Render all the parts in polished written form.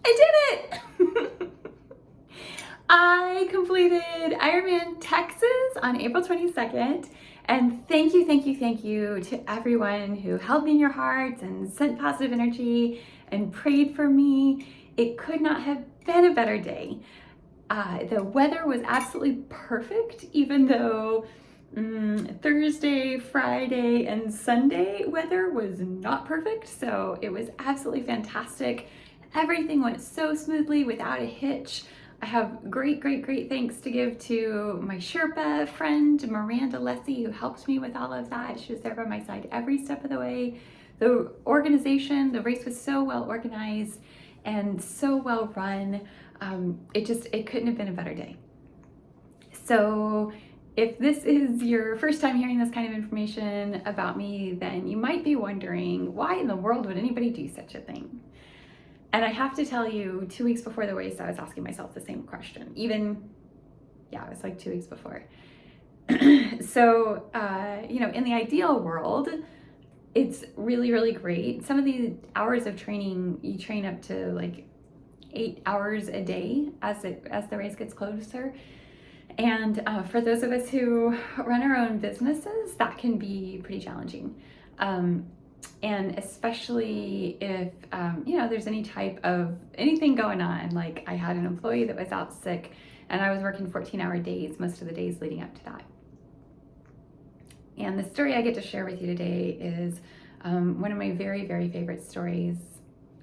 I did it! I completed Ironman Texas on April 22nd. And thank you to everyone who held me in your hearts and sent positive energy and prayed for me. It could not have been a better day. The weather was absolutely perfect, even though Thursday, Friday, and Sunday weather was not perfect. So it was absolutely fantastic. Everything went so smoothly without a hitch. I have great thanks to give to my Sherpa friend, Miranda Lessie, who helped me with all of that. She was there by my side every step of the way. The organization, the race was so well organized and so well run. It couldn't have been a better day. So if this is your first time hearing this kind of information about me, then you might be wondering, why in the world would anybody do such a thing? And I have to tell you, 2 weeks before the race, I was asking myself the same question. It was like 2 weeks before. So, in the ideal world, it's really great. Some of the hours of training, you train up to like 8 hours a day as the race gets closer. And for those of us who run our own businesses, that can be pretty challenging. And especially if, there's any type of anything going on. Like I had an employee that was out sick and I was working 14-hour days, most of the days leading up to that. And the story I get to share with you today is one of my very favorite stories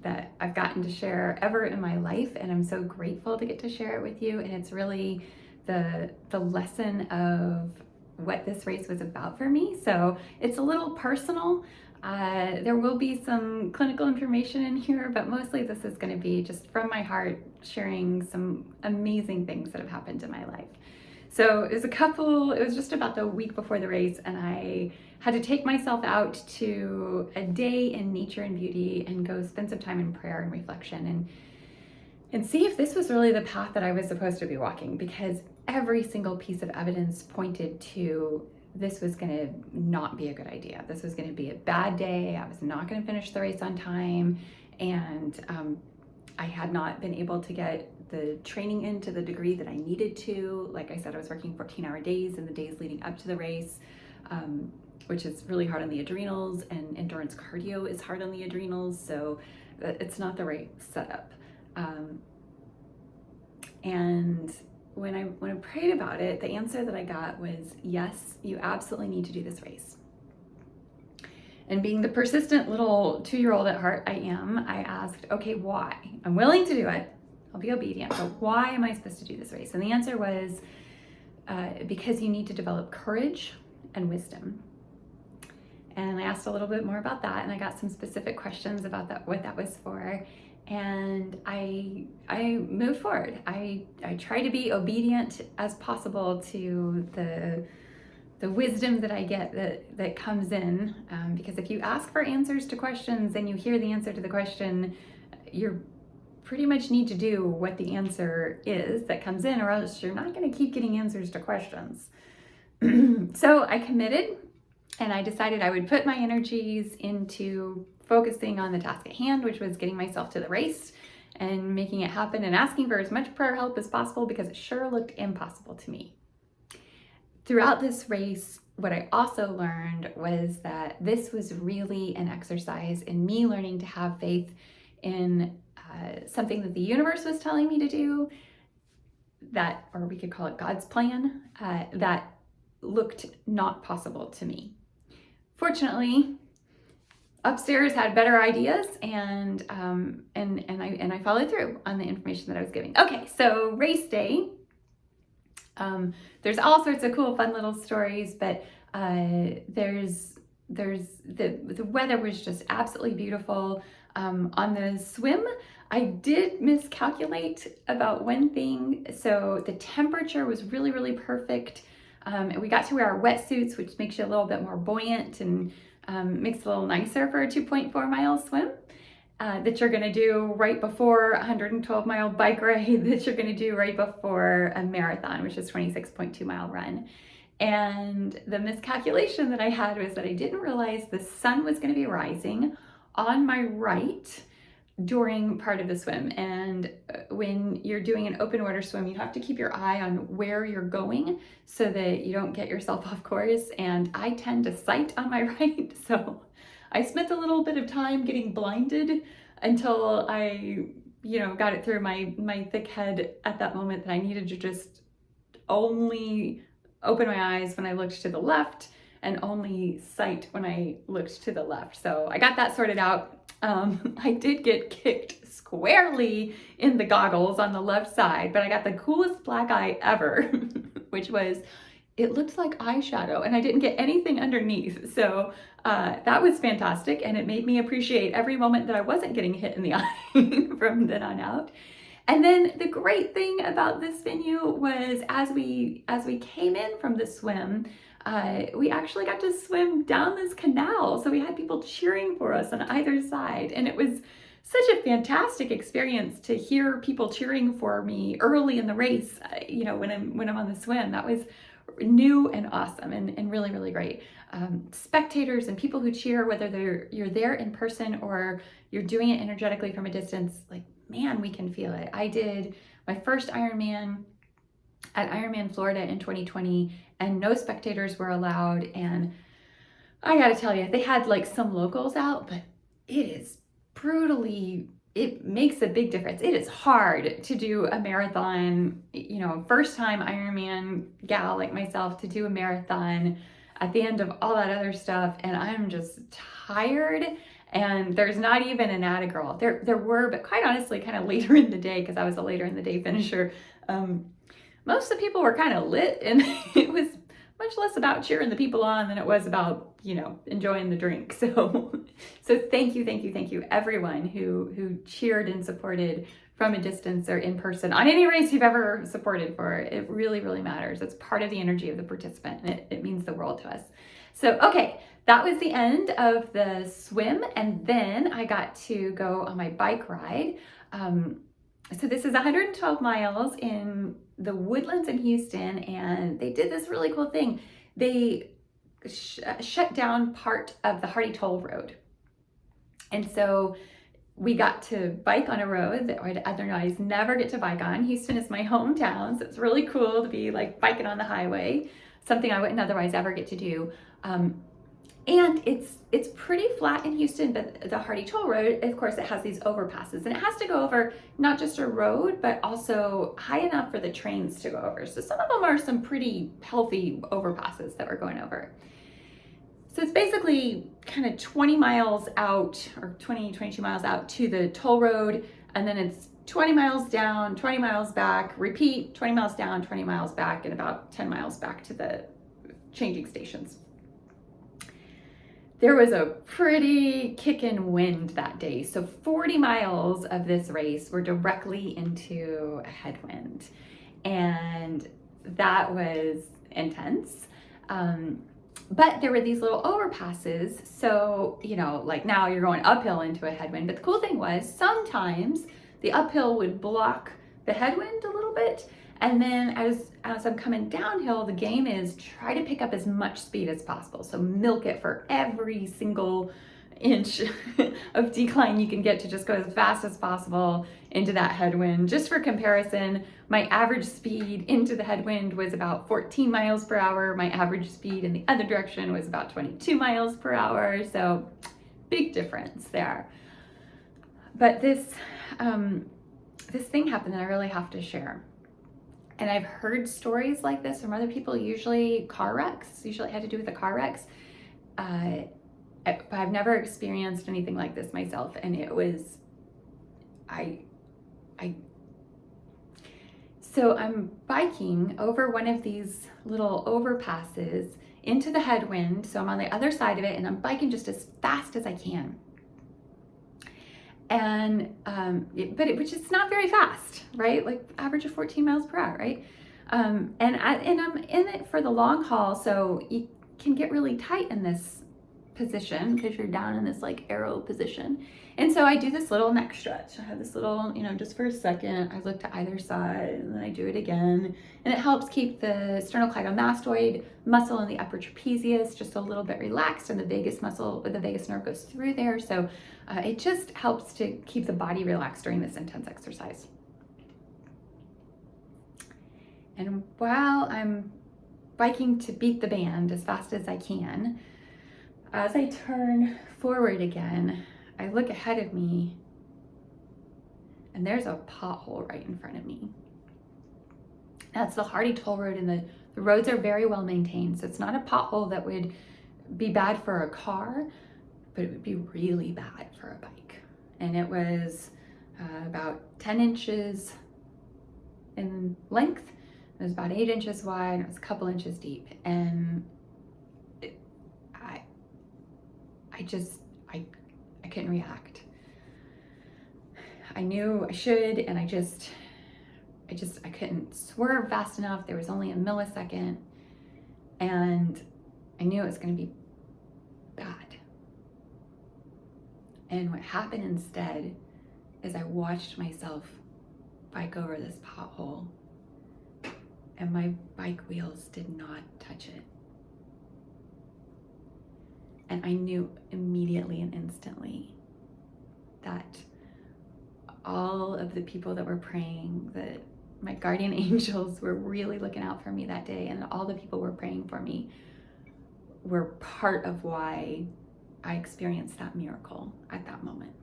that I've gotten to share ever in my life. And I'm so grateful to get to share it with you. And it's really the lesson of what this race was about for me. So it's a little personal. There will be some clinical information in here, but mostly this is going to be just from my heart, sharing some amazing things that have happened in my life. So it was just about the week before the race, and I had to take myself out to a day in nature and beauty and go spend some time in prayer and reflection and see if this was really the path that I was supposed to be walking, because every single piece of evidence pointed to this was going to not be a good idea. This was going to be a bad day. I was not going to finish the race on time. And I had not been able to get the training in to the degree that I needed to. Like I said, I was working 14-hour days in the days leading up to the race, which is really hard on the adrenals, and endurance cardio is hard on the adrenals. So it's not the right setup. And when I prayed about it, the answer that I got was, yes, you absolutely need to do this race. And being the persistent little 2-year-old at heart I am, I asked, okay, why? I'm willing to do it. I'll be obedient, but why am I supposed to do this race? And the answer was, because you need to develop courage and wisdom. And I asked a little bit more about that, and I got some specific questions about that, what that was for. And I moved forward. I try to be obedient as possible to the wisdom that I get that comes in, because if you ask for answers to questions and you hear the answer to the question, you pretty much need to do what the answer is that comes in, or else you're not going to keep getting answers to questions. So I committed, and I decided I would put my energies into focusing on the task at hand, which was getting myself to the race and making it happen and asking for as much prayer help as possible, because it sure looked impossible to me. Throughout this race, what I also learned was that this was really an exercise in me learning to have faith in something that the universe was telling me to do, that, or we could call it God's plan, that looked not possible to me. Fortunately, upstairs had better ideas, and I followed through on the information that I was giving. Okay, so race day. There's all sorts of cool, fun little stories, but there's the weather was just absolutely beautiful. On the swim, I did miscalculate about one thing. So the temperature was really perfect. And we got to wear our wetsuits, which makes you a little bit more buoyant and makes it a little nicer for a 2.4-mile swim that you're going to do right before a 112-mile bike ride that you're going to do right before a marathon, which is 26.2-mile run. And the miscalculation that I had was that I didn't realize the sun was going to be rising on my right during part of the swim. And when you're doing an open water swim, you have to keep your eye on where you're going so that you don't get yourself off course. And I tend to sight on my right. So I spent a little bit of time getting blinded until I, got it through my thick head at that moment that I needed to just only open my eyes when I looked to the left and only sight when I looked to the left. So I got that sorted out. I did get kicked squarely in the goggles on the left side, but I got the coolest black eye ever, which was, it looked like eyeshadow and I didn't get anything underneath. So that was fantastic. And it made me appreciate every moment that I wasn't getting hit in the eye from then on out. And then the great thing about this venue was as we came in from the swim, we actually got to swim down this canal. So we had people cheering for us on either side. And it was such a fantastic experience to hear people cheering for me early in the race, when I'm on the swim. That was new and awesome and really, really great. Spectators and people who cheer, whether you're there in person or you're doing it energetically from a distance, like, man, we can feel it. I did my first Ironman at Ironman Florida in 2020, and no spectators were allowed. And I gotta tell you, they had like some locals out, but it makes a big difference. It is hard to do a marathon, first time Ironman gal like myself to do a marathon at the end of all that other stuff. And I'm just tired. And there's not even an atta girl. There were, but quite honestly, kind of later in the day, because I was a later in the day finisher, most of the people were kind of lit, and it was much less about cheering the people on than it was about, enjoying the drink. So thank you, everyone who cheered and supported from a distance or in person on any race you've ever supported for. It really, really matters. It's part of the energy of the participant, and it means the world to us. So, okay. That was the end of the swim, and then I got to go on my bike ride. So this is 112 miles in the woodlands in Houston, and they did this really cool thing. They shut down part of the Hardy Toll Road. And so we got to bike on a road that I'd otherwise never get to bike on. Houston is my hometown, so it's really cool to be like biking on the highway, something I wouldn't otherwise ever get to do. And it's pretty flat in Houston, but the Hardy Toll Road, of course, it has these overpasses, and it has to go over not just a road, but also high enough for the trains to go over. So some of them are some pretty healthy overpasses that we're going over. So it's basically kind of 20 miles out, or 22 miles out to the toll road, and then it's 20 miles down, 20 miles back, repeat, 20 miles down, 20 miles back, and about 10 miles back to the changing stations. There was a pretty kickin' wind that day. So 40 miles of this race were directly into a headwind. And that was intense. But there were these little overpasses. So, like now you're going uphill into a headwind. But the cool thing was sometimes the uphill would block the headwind a little bit. And then as I'm coming downhill, the game is try to pick up as much speed as possible. So milk it for every single inch of decline you can get to just go as fast as possible into that headwind. Just for comparison, my average speed into the headwind was about 14 miles per hour. My average speed in the other direction was about 22 miles per hour. So big difference there. But this thing happened that I really have to share. And I've heard stories like this from other people, usually car wrecks, usually had to do with the car wrecks. But I've never experienced anything like this myself. And it was, so I'm biking over one of these little overpasses into the headwind. So I'm on the other side of it, and I'm biking just as fast as I can. And, which is not very fast, right? Like average of 14 miles per hour, right? And I'm in it for the long haul. So you can get really tight in this position because you're down in this like arrow position. And so I do this little neck stretch. I have this little, just for a second, I look to either side and then I do it again. And it helps keep the sternocleidomastoid muscle in the upper trapezius just a little bit relaxed, and the vagus muscle, the vagus nerve goes through there. So it just helps to keep the body relaxed during this intense exercise. And while I'm biking to beat the band as fast as I can, as I turn forward again, I look ahead of me and there's a pothole right in front of me. That's the Hardy Toll Road, and the roads are very well maintained. So it's not a pothole that would be bad for a car, but it would be really bad for a bike. And it was about 10 inches in length. It was about 8 inches wide. It was a couple inches deep. And I couldn't react. I knew I should, and I couldn't swerve fast enough. There was only a millisecond, and I knew it was going to be bad. And what happened instead is I watched myself bike over this pothole, and my bike wheels did not touch it. And I knew immediately and instantly that all of the people that were praying, that my guardian angels were really looking out for me that day, and all the people were praying for me were part of why I experienced that miracle at that moment.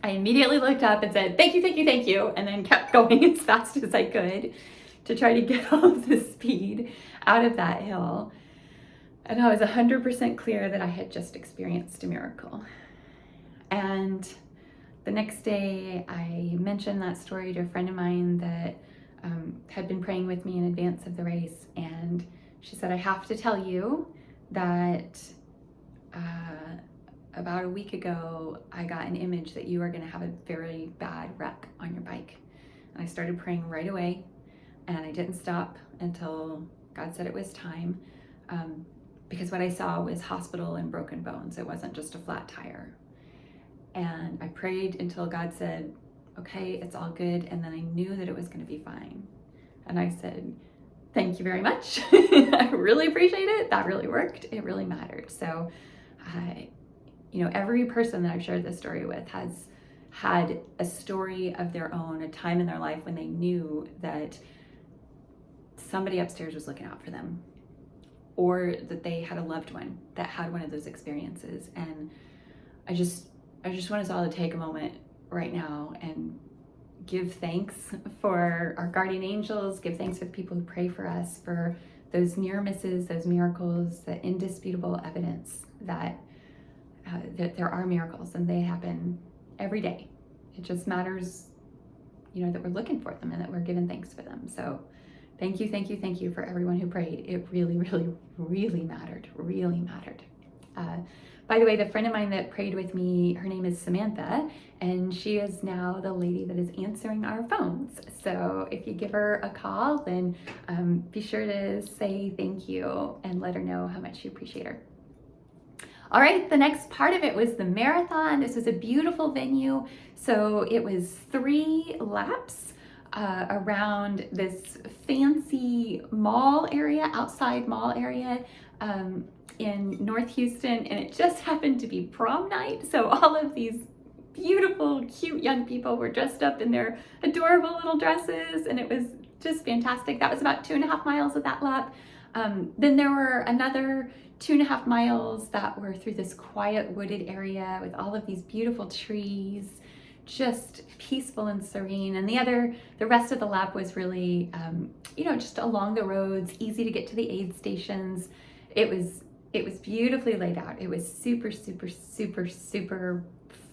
I immediately looked up and said, "Thank you, thank you, thank you," and then kept going as fast as I could to try to get all of the speed out of that hill. And I was 100% clear that I had just experienced a miracle. And the next day, I mentioned that story to a friend of mine that had been praying with me in advance of the race. And she said, "I have to tell you that about a week ago, I got an image that you are going to have a very bad wreck on your bike." And I started praying right away, and I didn't stop until God said it was time. Because what I saw was hospital and broken bones. It wasn't just a flat tire. And I prayed until God said, "Okay, it's all good." And then I knew that it was going to be fine. And I said, "Thank you very much. I really appreciate it. That really worked. It really mattered." So, every person that I've shared this story with has had a story of their own, a time in their life when they knew that somebody upstairs was looking out for them, or that they had a loved one that had one of those experiences. And I just want us all to take a moment right now and give thanks for our guardian angels, give thanks for the people who pray for us, for those near misses, those miracles, the indisputable evidence that there are miracles, and they happen every day. It just matters, that we're looking for them and that we're giving thanks for them. So thank you, thank you, thank you for everyone who prayed. It really, really, really mattered, really mattered. By the way, the friend of mine that prayed with me, her name is Samantha, and she is now the lady that is answering our phones. So if you give her a call, then be sure to say thank you and let her know how much you appreciate her. All right, the next part of it was the marathon. This was a beautiful venue. So it was 3 laps around this fancy mall area, outside mall area in North Houston, and it just happened to be prom night. So all of these beautiful, cute young people were dressed up in their adorable little dresses, and it was just fantastic. That was about 2.5 miles of that lap. Then there were another 2.5 miles that were through this quiet wooded area with all of these beautiful trees, just peaceful and serene. And the rest of the lap was really, just along the roads, easy to get to the aid stations. It was beautifully laid out. It was super, super, super, super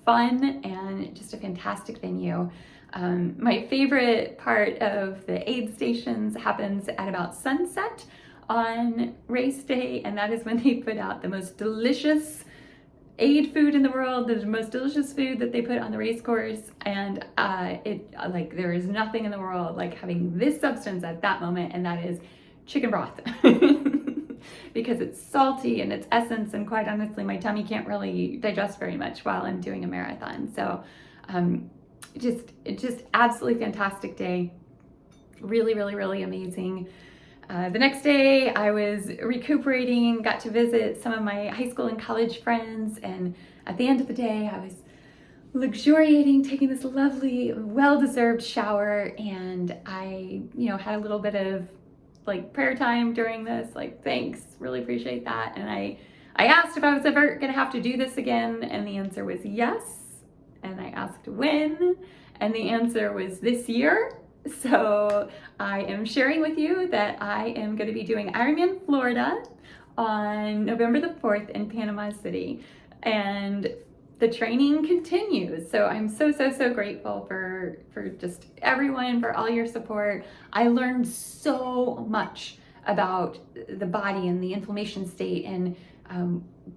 fun, and just a fantastic venue. My favorite part of the aid stations happens at about sunset on race day, and that is when they put out the most delicious aid food in the world, the most delicious food that they put on the race course. And there is nothing in the world like having this substance at that moment, and that is chicken broth. because it's salty in its essence, and quite honestly, my tummy can't really digest very much while I'm doing a marathon. So just absolutely fantastic day. Really, really, really amazing. The next day I was recuperating, got to visit some of my high school and college friends, and at the end of the day I was luxuriating, taking this lovely, well-deserved shower, and I, had a little bit of like prayer time during this, like, thanks, really appreciate that. And I asked if I was ever gonna have to do this again, and the answer was yes. And I asked when, and the answer was this year. So I am sharing with you that I am going to be doing Ironman Florida on November the 4th in Panama City. And the training continues. So I'm so grateful for just everyone, for all your support. I learned so much about the body and the inflammation state, and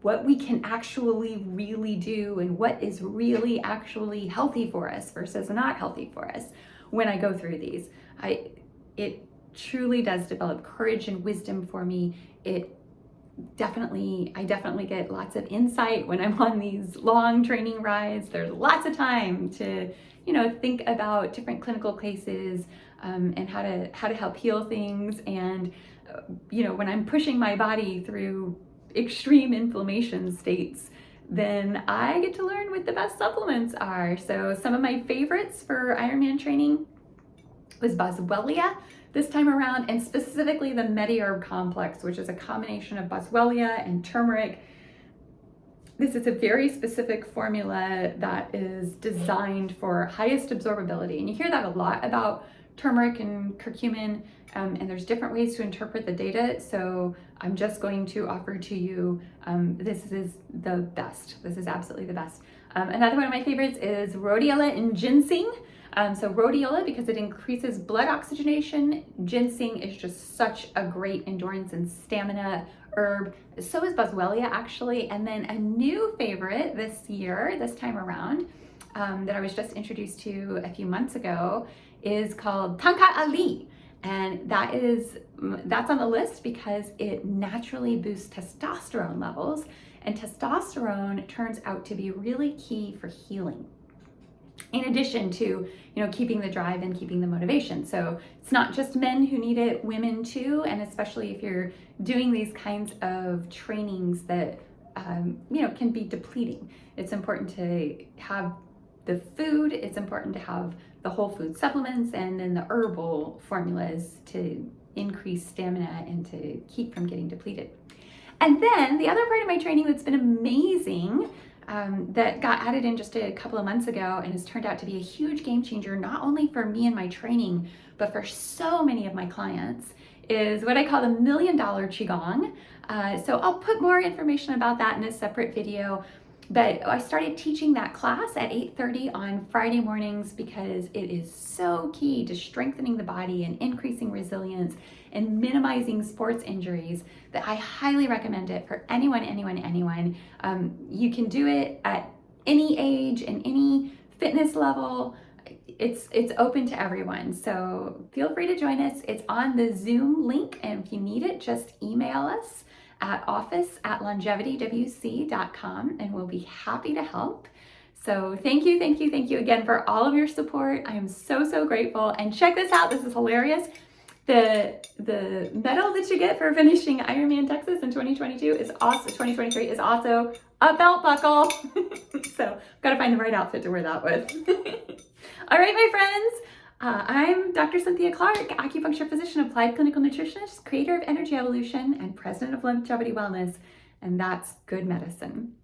what we can actually really do, and what is really actually healthy for us versus not healthy for us. When I go through these, it truly does develop courage and wisdom for me. I definitely get lots of insight when I'm on these long training rides. There's lots of time to, think about different clinical cases, and how to help heal things. And, when I'm pushing my body through extreme inflammation states, then I get to learn what the best supplements are. So some of my favorites for Ironman training was Boswellia this time around, and specifically the MediHerb complex, which is a combination of Boswellia and turmeric. This is a very specific formula that is designed for highest absorbability. And you hear that a lot about turmeric and curcumin, and there's different ways to interpret the data. So I'm just going to offer to you, this is the best. This is absolutely the best. Another one of my favorites is rhodiola and ginseng. So rhodiola, because it increases blood oxygenation. Ginseng is just such a great endurance and stamina herb. So is Boswellia, actually. And then a new favorite this time around, that I was just introduced to a few months ago, is called Tanka Ali. And that's on the list because it naturally boosts testosterone levels, and testosterone turns out to be really key for healing, in addition to, keeping the drive and keeping the motivation. So it's not just men who need it, women too. And especially if you're doing these kinds of trainings that, can be depleting. It's important to have the food, it's important to have the whole food supplements, and then the herbal formulas to increase stamina and to keep from getting depleted. And then the other part of my training that's been amazing, that got added in just a couple of months ago and has turned out to be a huge game changer, not only for me and my training, but for so many of my clients, is what I call the $1 Million Qigong. So I'll put more information about that in a separate video. But I started teaching that class at 8:30 on Friday mornings because it is so key to strengthening the body and increasing resilience and minimizing sports injuries that I highly recommend it for anyone. You can do it at any age and any fitness level. It's open to everyone. So feel free to join us. It's on the Zoom link, and if you need it, just email us at office@longevitywc.com, and we'll be happy to help. So thank you again for all of your support. I am so grateful. And check this out, this is hilarious. The medal that you get for finishing Ironman Texas in 2023 is also a belt buckle. So gotta find the right outfit to wear that with. All right, my friends. I'm Dr. Cynthia Clark, acupuncture physician, applied clinical nutritionist, creator of Energy Evolution, and president of Longevity Wellness, and that's good medicine.